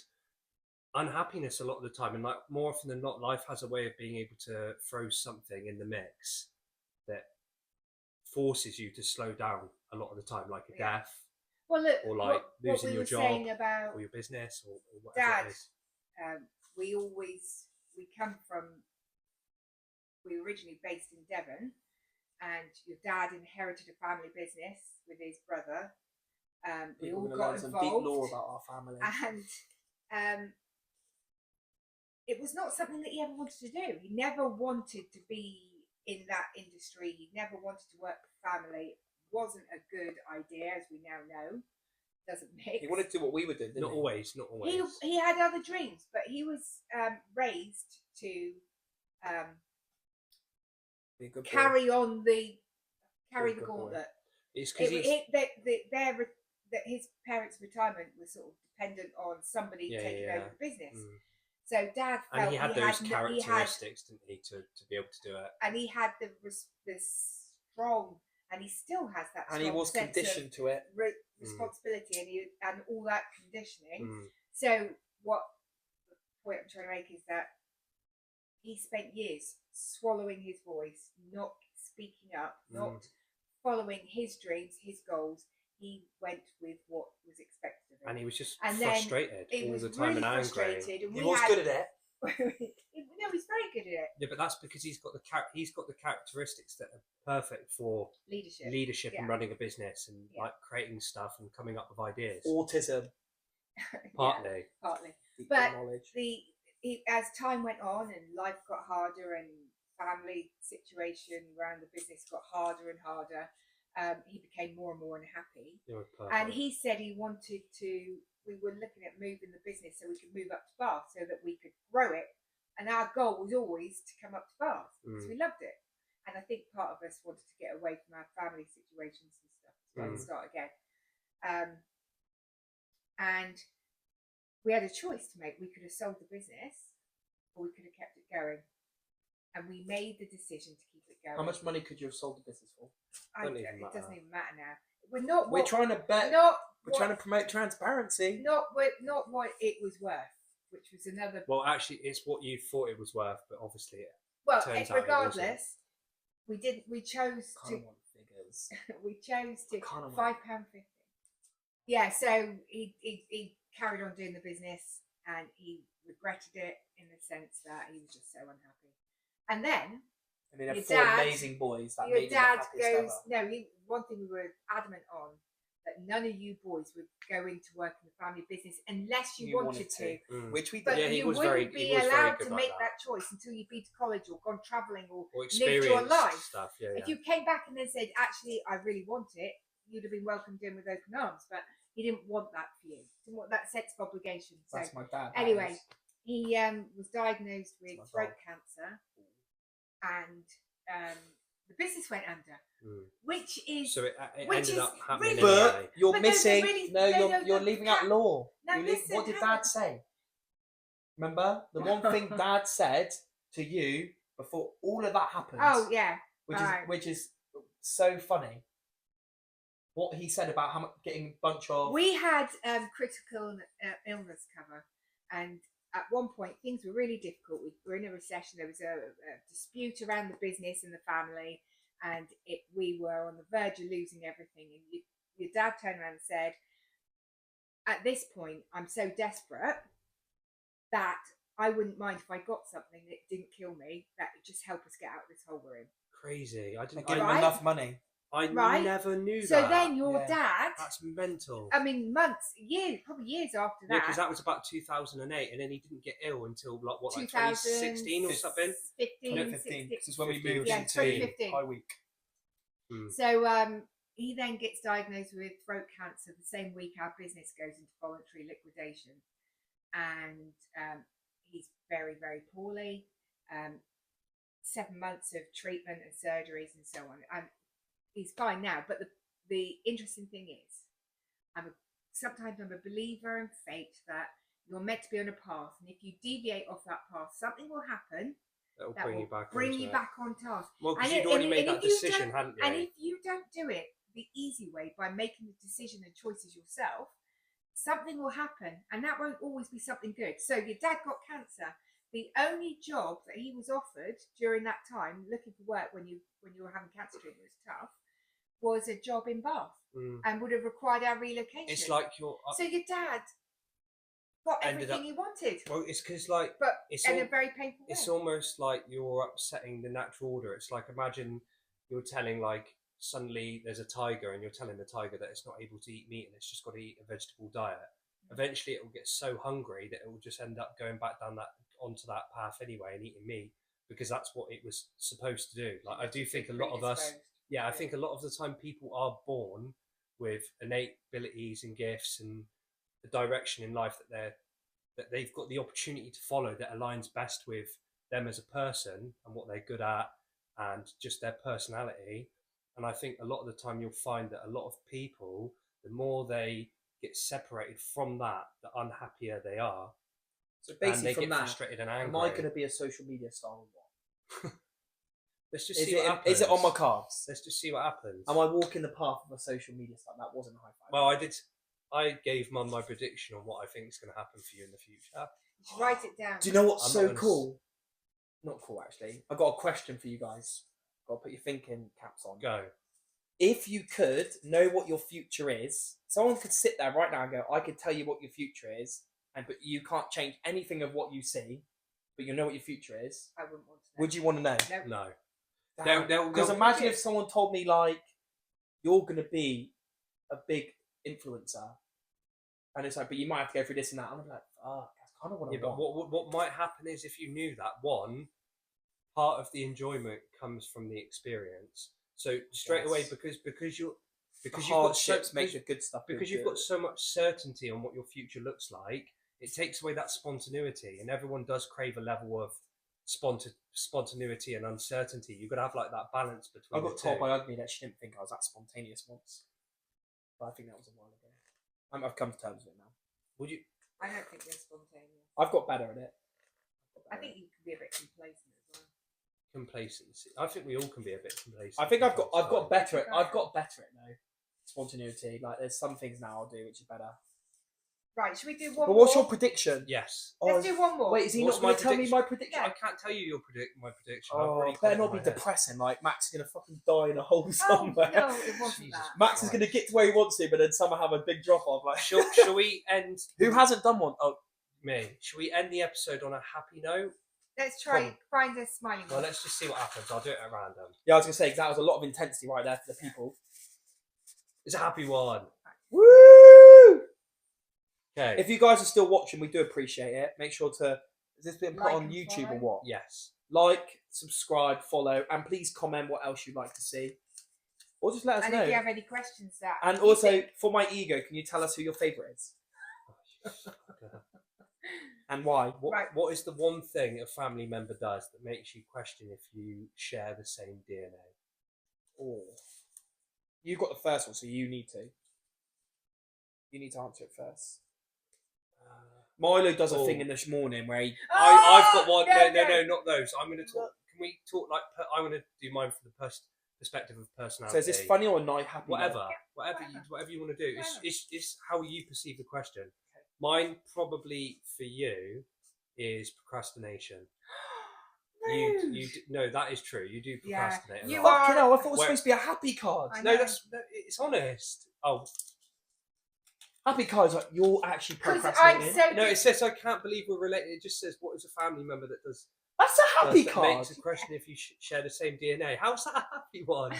unhappiness a lot of the time. And like more often than not, life has a way of being able to throw something in the mix that forces you to slow down a lot of the time, like a death, well, look, or like losing what we your were job saying about or your business or whatever Dad. it is. We come from, we were originally based in Devon, and your dad inherited a family business with his brother. We all got involved. Some deep lore about our family, and it was not something that he ever wanted to do. He never wanted to be in that industry. He never wanted to work for family. It wasn't a good idea, as we now know. Doesn't mix. He wanted to do what we were doing, didn't Not he? always. He had other dreams, but he was raised to Be a good boy. carry the Good boy. gauntlet. It's because That his parents' retirement was sort of dependent on somebody taking over the business. So Dad felt and he had those characteristics, didn't he, to be able to do it. And he had the strong, and he still has that strong and he was sense conditioned to it. responsibility and all that conditioning. So what the point I'm trying to make is that he spent years swallowing his voice, not speaking up, not following his dreams, his goals. He went with what was expected of him. And he was just frustrated all the time, really and angry. frustrated. And He was good at it. No, he's very good at it. Yeah, but that's because he's got the characteristics that are perfect for leadership and running a business and like creating stuff and coming up with ideas. Autism, partly. But as time went on and life got harder and family situation around the business got harder and harder, he became more and more unhappy. And he said he wanted to. We were looking at moving the business so we could move up to Bath so that we could grow it. And our goal was always to come up to Bath because we loved it. And I think part of us wanted to get away from our family situations and stuff and start again. And we had a choice to make. We could have sold the business or we could have kept it going. And we made the decision to keep it going. How much money could you have sold the business for? It doesn't even matter now. We're trying to bet. We're trying to promote transparency. Not what it was worth, which was another. Well, actually, it's what you thought it was worth, but obviously, regardless, we didn't. We chose to. Want figures. We chose to £5.50. Yeah, so he carried on doing the business, and he regretted it in the sense that he was just so unhappy. And then. And he had four amazing boys. That made him the happiest ever. One thing we were adamant on, that none of you boys would go into work in the family business unless you wanted to. Which we did. But yeah, you wouldn't be allowed to make that choice until you'd been to college or gone travelling or lived your life. Stuff. If you came back and then said, actually, I really want it, you'd have been welcomed in with open arms. But he didn't want that for you. He didn't want that sense of obligation. So, that's my dad. Anyway, he was diagnosed with throat cancer. And the business went under, which is so it ended up happening. But anyway. you're but missing. Really, you're leaving out law. What did Dad on. say? Remember the one thing Dad said to you before all of that happened. Oh yeah, which is so funny. What he said about getting a bunch of. We had critical illness cover, and at one point things were really difficult. We were in a recession. There was a dispute around the business and the family, and we were on the verge of losing everything. And your dad turned around and said, at this point, I'm so desperate that I wouldn't mind if I got something that didn't kill me, that would just help us get out of this hole we're in. Crazy. I didn't give him enough money. I never knew that. So then your dad... That's mental. I mean, probably years after that. Yeah, because that was about 2008, and then he didn't get ill until, like 2016 or something? 2015. This is when we moved into High Week. So he then gets diagnosed with throat cancer the same week our business goes into voluntary liquidation. And he's very, very poorly. 7 months of treatment and surgeries and so on. he's fine now. But the interesting thing is, sometimes I'm a believer in fate, that you're meant to be on a path, and if you deviate off that path, something will happen That'll that bring will you back bring onto you it. back on task. Well, because And you'd it- already and- made and that if you decision, don't- hadn't you? And if you don't do it the easy way by making the decision and choices yourself, something will happen, and that won't always be something good. So your dad got cancer. The only job that he was offered during that time, looking for work when you were having cancer treatment, was tough, was a job in Bath, and would have required our relocation. It's like your so your dad got ended everything he wanted, well, it's because like but it's in all, a very painful way. it's almost like you're upsetting the natural order. It's like, imagine you're telling, like, suddenly there's a tiger and you're telling the tiger that it's not able to eat meat and it's just got to eat a vegetable diet. Eventually it will get so hungry that it will just end up going back onto that path anyway and eating meat, because that's what it was supposed to do. Like, I do think a lot of us, I think a lot of the time people are born with innate abilities and gifts and the direction in life that they've got the opportunity to follow that aligns best with them as a person and what they're good at and just their personality. And I think a lot of the time you'll find that a lot of people, the more they get separated from that, the unhappier they are. So basically, and they from get that, frustrated and angry. am I going to be a social media star or what? Let's just see what happens. Is it on my cards? Let's just see what happens. Am I walking the path of a social media star? That wasn't a high five. Well, I gave Mum my prediction on what I think is going to happen for you in the future. You should write it down. Do you know what's I'm so not gonna cool? Not cool, actually. I've got a question for you guys. Got to put your thinking caps on. Go. If you could know what your future is, someone could sit there right now and go, I could tell you what your future is, but you can't change anything of what you see, but you know what your future is. I wouldn't want to know. Would you want to know? No. No. Because imagine if someone told me, like, you're going to be a big influencer, and it's like, but you might have to go through this and that. I'm like, fuck, that's kind of what I But want. what might happen is, if you knew that, one, part of the enjoyment comes from the experience. So straight away, because you've got make the good stuff. because you've got so much certainty on what your future looks like, it takes away that spontaneity, and everyone does crave a level of spontaneity and uncertainty. You've got to have like that balance between. I got told by Ugly that she didn't think I was that spontaneous once, but I think that was a while ago. I've come to terms with it now. Would you? I don't think you're spontaneous. I've got better at it. I think you can be a bit complacent as well. Complacency. I think we all can be a bit complacent. I think I've got better at. I've got better at now. Spontaneity. Like, there's some things now I'll do which are better. Right, should we do one But more? what's your prediction? Yes. Let's do one more. Wait, is he What's not going my to tell me prediction? my prediction? Yeah. I can't tell you my prediction. Oh, I've already got better it not in be my head. depressing. Like, Max is going to fucking die in a hole Oh, somewhere. no, it wasn't Jesus. that. Max is going to get to where he wants to, but then somehow have a big drop off. Like, Shall we end? who hasn't done one? Oh, Me. Shall we end the episode on a happy note? Let's try find a smiling Well, one. let's just see what happens. I'll do it at random. yeah, I was going to say, 'cause that was a lot of intensity right there for the people. It's a happy one. Woo! Okay. If you guys are still watching, we do appreciate it. Make sure to. Is this being put Like on and YouTube follow. or what? Yes. Like, subscribe, follow, and please comment what else you'd like to see. Or just let us And know. if you have any questions that And you also, think- for my ego, can you tell us who your favourite is? And why? What is the one thing a family member does that makes you question if you share the same DNA? Oh. You've got the first one, so you need to. You need to answer it first. Milo does a thing in the morning where he... I've got one. No, No, not those. I'm going to talk. Can we talk like? I'm going to do mine from the perspective of personality. So is this funny or not happy? Whatever you want to do. It's how you perceive the question. Mine probably for you is procrastination. No, that is true. You do Yeah. procrastinate. You a lot. are- Fucking hell, I thought it was Where- supposed to be a happy card. I No, know. it's honest. Oh Happy cards, like, you're actually 'Cause I'm procrastinating. so no, it says I can't believe we're related. It just says what is a family member that does. That's a happy that card. makes a question if you share the same DNA. How's that a happy one?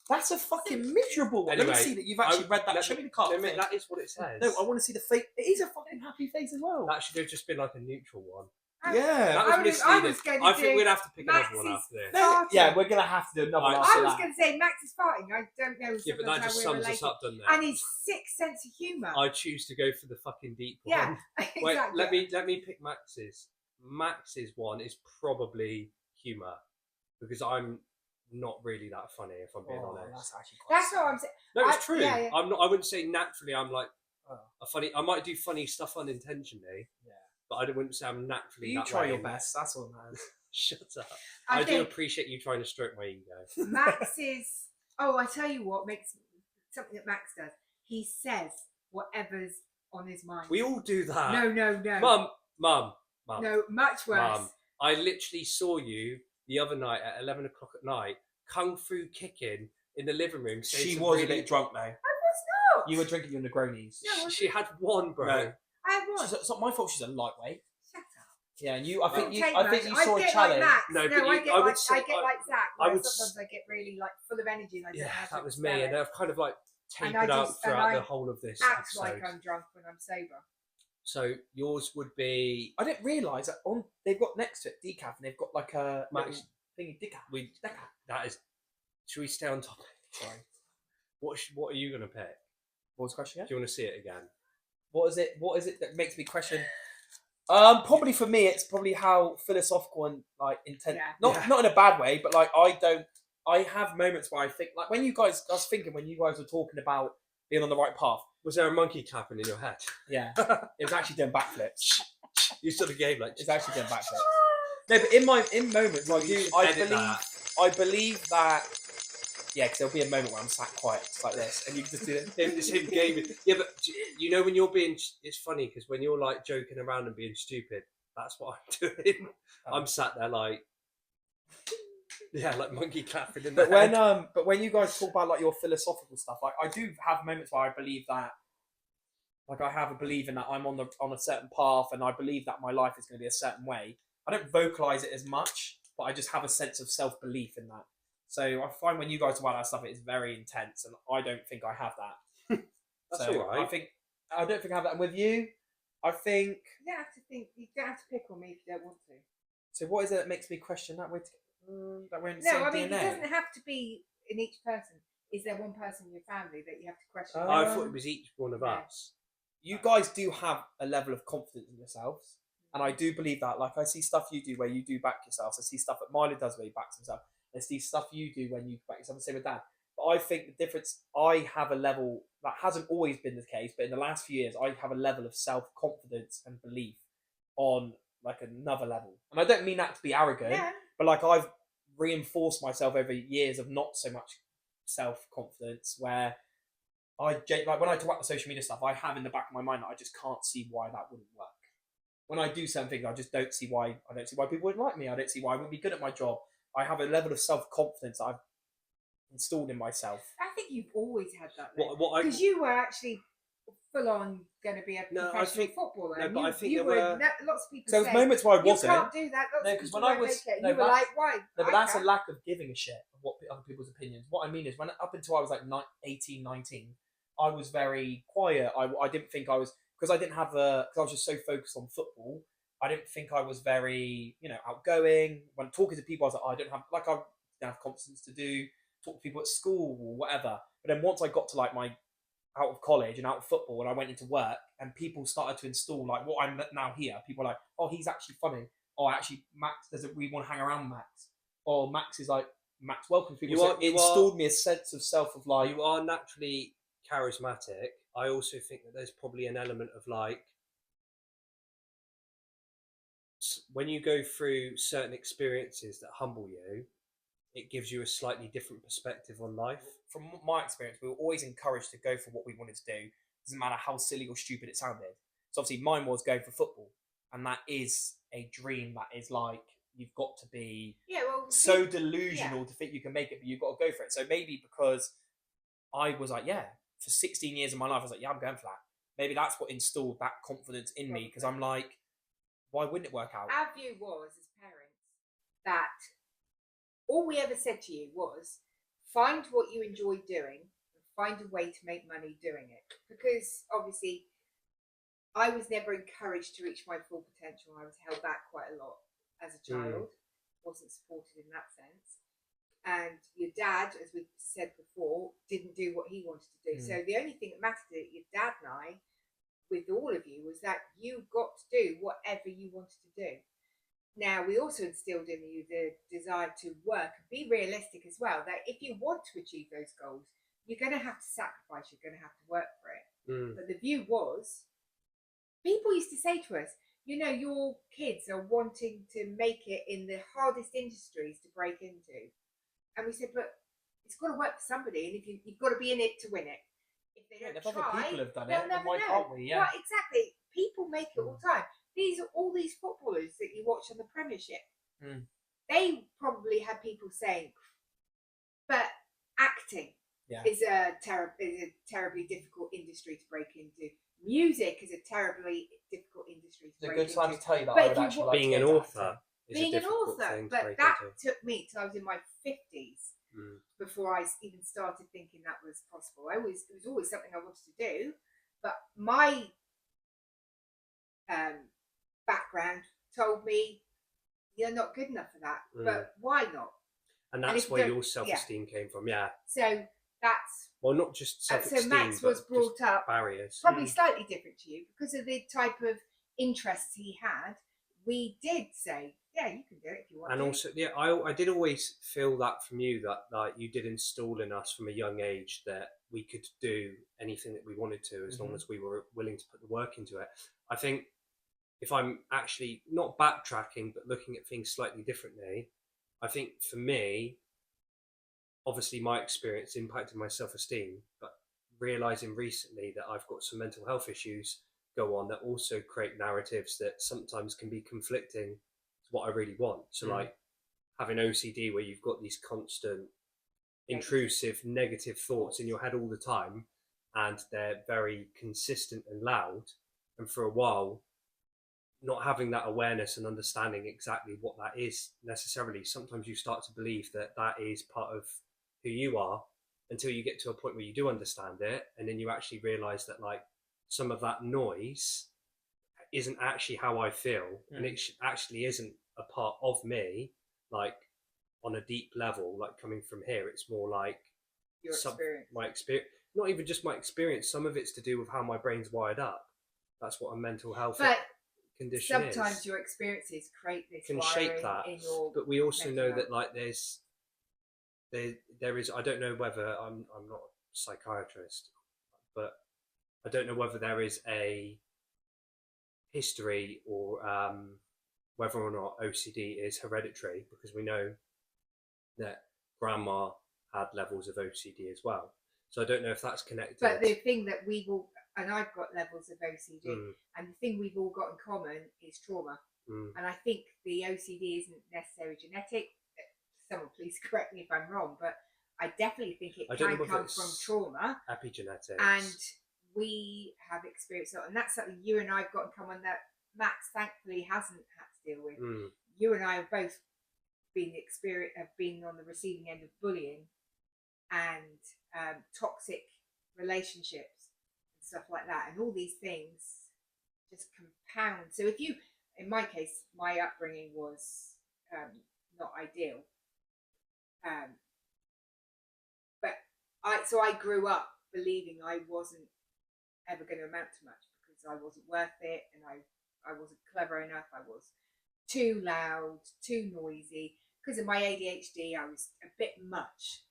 That's a fucking miserable one. Let Anyway, me see that you've actually read that. Show me the card. No, that is what it says. No, I want to see the face. It is a fucking happy face as well. That should have just been like a neutral one. Yeah. That was I misleading. was going I to think do we'd have to pick another one Max's after this. No, farting. yeah, we're gonna have to do another Right. one after I was that. going to say Max is farting. I don't know. Yeah, but that sometimes just how we're sums us related. up, doesn't it? And his sick sense of humour. I choose to go for the fucking deep one. Yeah, Wait, exactly. let me pick Max's. Max's one is probably humour because I'm not really that funny, if I'm being honest. That's actually quite That's what I'm saying. No, it's true. Yeah, yeah. I'm not. I wouldn't say naturally I'm like a funny. I might do funny stuff unintentionally. Yeah. But I wouldn't say I'm naturally. You that try way. your best. That's all, man. Shut up. I do think appreciate you trying to stroke my ego. Max is. Oh, I tell you what makes something that Max does. He says whatever's on his mind. We all do that. No. Mum. No, much worse. Mum, I literally saw you the other night at 11 o'clock at night, kung fu kicking in the living room. She was a bit drunk though. I was not. You were drinking your Negronis. No, She had one, bro. No. I had one. It's not my fault. She's a lightweight. Shut up. Yeah, and you. I think you I saw a get challenge. Like Max. No, No, but I you- get I would like say- I get like Zach. I Where would sometimes I get really like full of energy and I don't know Yeah, how to that was me, expel and it. I've kind of like And tapered I out just- and throughout I the whole of this act episode. like I'm drunk when I'm sober. So yours would be I didn't realise that they've got next to it decaf, and they've got like a Max. little thingy decaf. that is. Should we stay on topic? Sorry. What are you gonna pick? What was the question? Do you want to see it again? What is it? What is it that makes me question? Probably for me, it's probably how philosophical and like intense. Yeah. Not in a bad way, but like I have moments where I think like when you guys. I was thinking when you guys were talking about being on the right path. Was there a monkey clapping in your head? Yeah, it was actually doing backflips. You sort of gave like. It's actually doing backflips. No, but in moments I believe that. Yeah, because there'll be a moment where I'm sat quiet, just like this, and you can just do the same game. Yeah, but you know when you're being, it's funny because when you're like joking around and being stupid, that's what I'm doing. I'm sat there like, yeah, like monkey clapping in the head. But when you guys talk about like your philosophical stuff, like I do have moments where I believe that, like I have a belief in that I'm on a certain path, and I believe that my life is going to be a certain way. I don't vocalize it as much, but I just have a sense of self belief in that. So I find when you guys talk about that stuff, it is very intense, and I don't think I have that. That's so all right. I don't think I have that. And with you, I think. You don't have to think. You don't have to pick on me if you don't want to. So what is it that makes me question that we're in the No, same I mean DNA? it doesn't have to be in each person. Is there one person in your family that you have to question? I thought it was each one of us. You guys do have a level of confidence in yourselves, and I do believe that. Like I see stuff you do where you do back yourselves. I see stuff that Milo does where he backs himself. I see stuff you do when you back yourself. The same with Dad. But I think the difference. I have a level that hasn't always been the case, but in the last few years, I have a level of self-confidence and belief on like another level. And I don't mean that to be arrogant, but like I've reinforced myself over years of not so much self-confidence where like when I talk about the social media stuff, I have in the back of my mind that I just can't see why that wouldn't work. When I do certain things, I just don't see why. I don't see why people wouldn't like me. I don't see why I wouldn't be good at my job. I have a level of self-confidence that I've installed in myself. I think you've always had that. Because you were actually full on going to be a No, I professional think- footballer. no, and but you, I think you there were. were- Lots of people So there was say moments where I you wasn't. can't do that. Lots No, of 'cause people when I won't was- make it. no, You were but like, why? No, but I that's can. a lack of giving a shit of what other people's opinions. What I mean is, when up until I was like 18, 19, I was very quiet. I didn't think I was, because I didn't have because I was just so focused on football. I didn't think I was very, outgoing. When talking to people, I was like, I don't have confidence to talk to people at school or whatever. But then once I got to like my out of college and out of football, and I went into work, and people started to install like what I'm now here. People are like, oh, he's actually funny. Oh, actually, Max, we want to hang around Max. Or Max is like, Max welcomes people. It installed me a sense of self of like. You are naturally charismatic. I also think that there's probably an element of like, when you go through certain experiences that humble you, it gives you a slightly different perspective on life. From my experience, we were always encouraged to go for what we wanted to do. Doesn't matter how silly or stupid it sounded. So obviously mine was going for football. And that is a dream that is like, you've got to be so delusional to think you can make it, but you've got to go for it. So maybe because I was like, for 16 years of my life, I was like, I'm going for that. Maybe that's what installed that confidence in me, because I'm like, why wouldn't it work out? Our view was, as parents, that all we ever said to you was, find what you enjoy doing and find a way to make money doing it. Because obviously, I was never encouraged to reach my full potential. I was held back quite a lot as a child. Wasn't supported in that sense. And your dad, as we've said before, didn't do what he wanted to do. So the only thing that mattered to your dad and I, with all of you, was that you got to do whatever you wanted to do. Now, we also instilled in you the desire to work and be realistic as well, that if you want to achieve those goals, you're going to have to sacrifice, you're going to have to work for it. But the view was, people used to say to us, you know, your kids are wanting to make it in the hardest industries to break into. And we said, but it's got to work for somebody, and if you've got to be in it to win it. If they don't if other try, people have done they'll it, never then why know. can't we? Yeah. Right, exactly. People make it all the time. These are all these footballers that you watch on the Premiership. They probably had people saying, but acting is a terribly difficult industry to break into. Music is a terribly difficult industry to break into. It's a good time to tell you that But I would actually like being to an author. Being an author, but that took me till I was in my 50s before I even started thinking that was possible. It was always something I wanted to do, but my background told me you're not good enough for that. But why not? And that's where your self-esteem came from, So that's not just self-esteem. So Max was brought up barriers, probably slightly different to you because of the type of interests he had. We did say, yeah, you can do it if you want. And also, I did always feel that from you, that you did install in us from a young age that we could do anything that we wanted to as long as we were willing to put the work into it. I think if I'm actually not backtracking but looking at things slightly differently, I think for me, obviously my experience impacted my self-esteem, but realising recently that I've got some mental health issues go on that also create narratives that sometimes can be conflicting to what I really want. So like having OCD where you've got these constant intrusive negative thoughts in your head all the time, and they're very consistent and loud, and for a while not having that awareness and understanding exactly what that is necessarily, sometimes you start to believe that that is part of who you are until you get to a point where you do understand it, and then you actually realize that like some of that noise isn't actually how I feel, and it actually isn't a part of me, like on a deep level, like coming from here. It's more like your experience. My experience, not even just my experience. Some of it's to do with how my brain's wired up. That's what a mental health condition is. Sometimes your experiences create this can wiring shape that. in your but we also know health. that like there is. I don't know whether I'm not a psychiatrist, but I don't know whether there is a history or whether or not OCD is hereditary, because we know that grandma had levels of OCD as well. So I don't know if that's connected. But the thing that we've all, and I've got levels of OCD, and the thing we've all got in common is trauma. And I think the OCD isn't necessarily genetic. Someone please correct me if I'm wrong, but I definitely think it can come from trauma. Epigenetics. And we have experienced it, and that's something you and I have got in common that Max thankfully hasn't had to deal with. You and I have both been on the receiving end of bullying and toxic relationships and stuff like that, and all these things just compound. So if you, in my case, my upbringing was not ideal, but I grew up believing I wasn't ever going to amount to much because I wasn't worth it, and I wasn't clever enough. I was too loud, too noisy. Because of my ADHD, I was a bit much.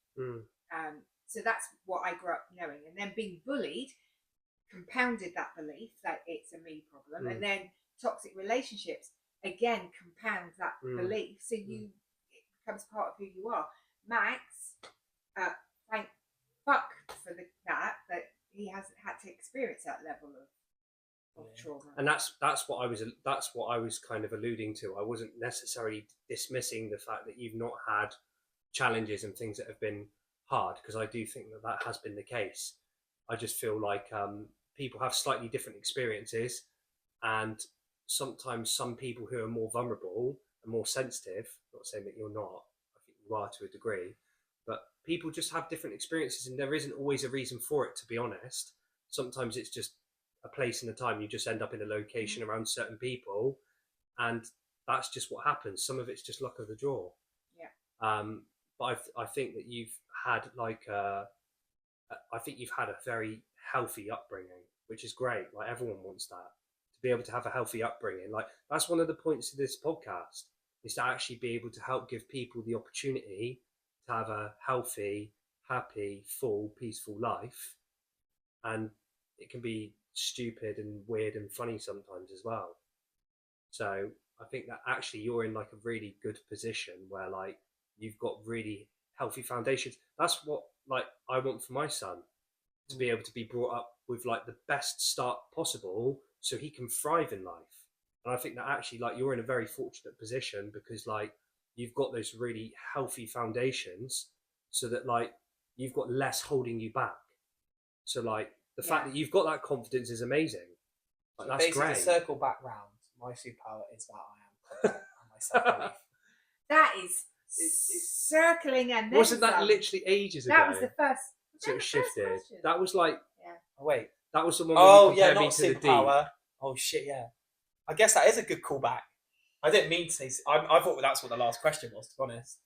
So that's what I grew up knowing. And then being bullied compounded that belief that it's a me problem. And then toxic relationships, again, compound that belief. So it becomes part of who you are. Max, thank fuck for that he hasn't had to experience that level of trauma. And that's what I was kind of alluding to. I wasn't necessarily dismissing the fact that you've not had challenges and things that have been hard, because I do think that has been the case. I just feel like people have slightly different experiences, and sometimes some people who are more vulnerable and more sensitive, not saying that you're not, I think you are to a degree, but people just have different experiences, and there isn't always a reason for it, to be honest. Sometimes it's just a place and a time. You just end up in a location around certain people, and that's just what happens. Some of it's just luck of the draw. But I think that you've had I think you've had a very healthy upbringing, which is great. Like everyone wants that, to to be able to have a healthy upbringing. Like, that's one of the points of this podcast, is to actually be able to help give people the opportunity to have a healthy, happy, full, peaceful life. And it can be stupid and weird and funny sometimes as well. So I think that actually you're in like a really good position where like you've got really healthy foundations. That's what like I want for my son, to be able to be brought up with like the best start possible so he can thrive in life. And I think that actually like you're in a very fortunate position because like you've got those really healthy foundations so that like you've got less holding you back. So like the fact that you've got that confidence is amazing. Like, that's basically, great. Circle back round. My superpower is that I am confident and myself-belief. That is circling and then Wasn't that some. literally ages ago? That was the first. So it shifted. Question? That was like. Yeah. Oh wait. That was the one. Where Oh you yeah, compared me not to the superpower. Oh shit, yeah. I guess that is a good callback. I didn't mean to say. I thought that's what the last question was. To be honest.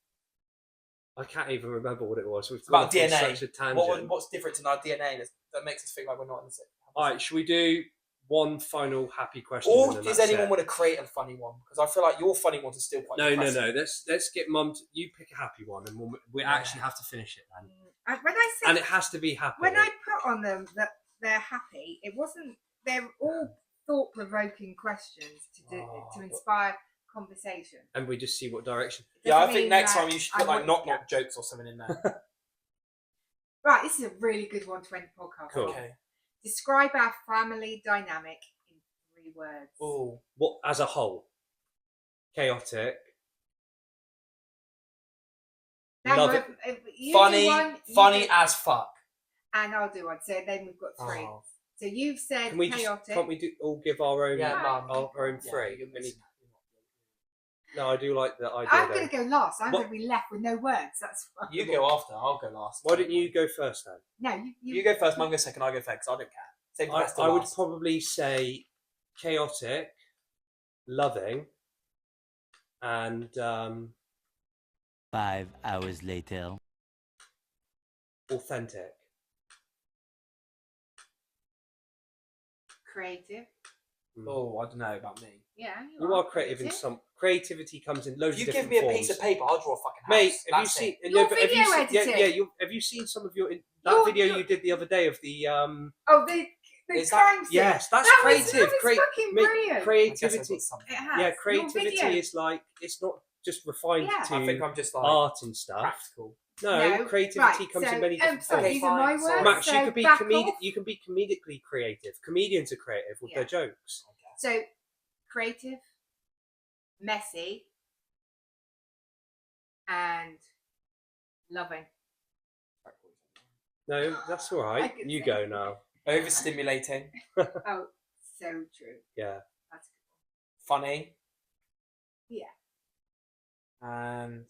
I can't even remember what it was. We've About gone DNA. Such a tangent. What's different in our DNA that makes us think like we're not in the same? All right, should we do one final happy question? Or does anyone want to create a funny one? Because I feel like your funny ones are still quite. No. depressing. Let's get Mum. You pick a happy one, and we actually have to finish it then. When I said, And it has to be happy. when I put on them that they're happy, it wasn't. They're all thought-provoking questions to inspire conversation. And we just see what direction. Yeah, I Doesn't think mean next that time you should I put like want- knock jokes or something in there. Right, this is a really good one to end the podcast. Cool. with. Okay. Describe our family dynamic in 3 words. Oh. What as a whole? Chaotic. Now, Love it. if you Funny, do one, you funny do- as fuck. and I'll do one. So then we've got 3. Oh. So you've said Can we chaotic. can't we all give our own? Yeah, Mum. Our own Yeah, three. you're missing that. No, I do like the idea. I'm though. going to go last. I'm What- going to be left with no words. That's fine. You go after. I'll go last. Why don't you go first then? No, You go first. Mum go second. I go second. 'Cause I don't care. Save the best to I would last. probably say chaotic, loving, and 5 hours later. authentic. creative. Oh, I don't know about me. Yeah, You are creative in some. Creativity comes in loads If you of give different me a forms. piece of paper, I'll draw a fucking house. Mate, have you That's seen? it. Your No, but have you video seen? Yeah, editing. have you seen some of your Your- video your- you did the other day of the Oh, the Is that- crime scene. Yes, that's that creative. Was, that was fucking Mate, brilliant. I guess I've creativity. got something. It has. Yeah, Your creativity video. is like it's not just refined Yeah. to I think I'm just like art and stuff. practical. No, creativity right, comes so, in many different sorry, forms. Okay, these are my fine, words. Max, so you could be back comedic. off. You can be comedically creative. Comedians are creative with Yeah. their jokes. So creative, messy, and loving. No, that's all I right. could You say. go now. Overstimulating, Oh, so true. Yeah. That's funny, yeah. and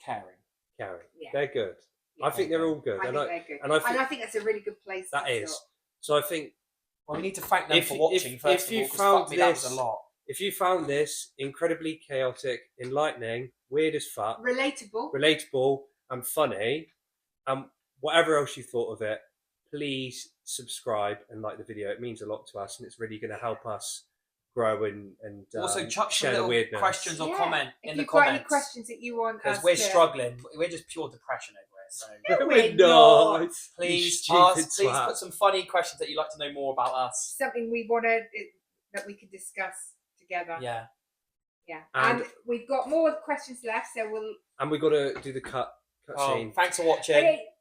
caring. Carrie. Yeah. They're good. Yeah. I think they're all good. I and think they're good. and I think I think that's a really good place. that to is. stop. So I think Well, we need to thank them If for you- watching if first you of all. 'Cause found fuck me, that was this- a lot. if you found this incredibly chaotic, enlightening, weird as fuck, Relatable. relatable, and funny, and whatever else you thought of it, please subscribe and like the video. It means a lot to us, and it's really going to help us grow and Also, chuck some share the little weirdness. questions or Yeah. comment If in the you've got any comments questions that you want because us we're to- struggling. We're just pure depression over it. So No, We're we're not. not. please stupid ask. Please twat. put some funny questions that you'd like to know more about us. something we wanted that we could discuss together. Yeah. Yeah. And- And we've got more questions left, so we'll. And we got to do the cut Oh, scene. thanks for watching. Okay,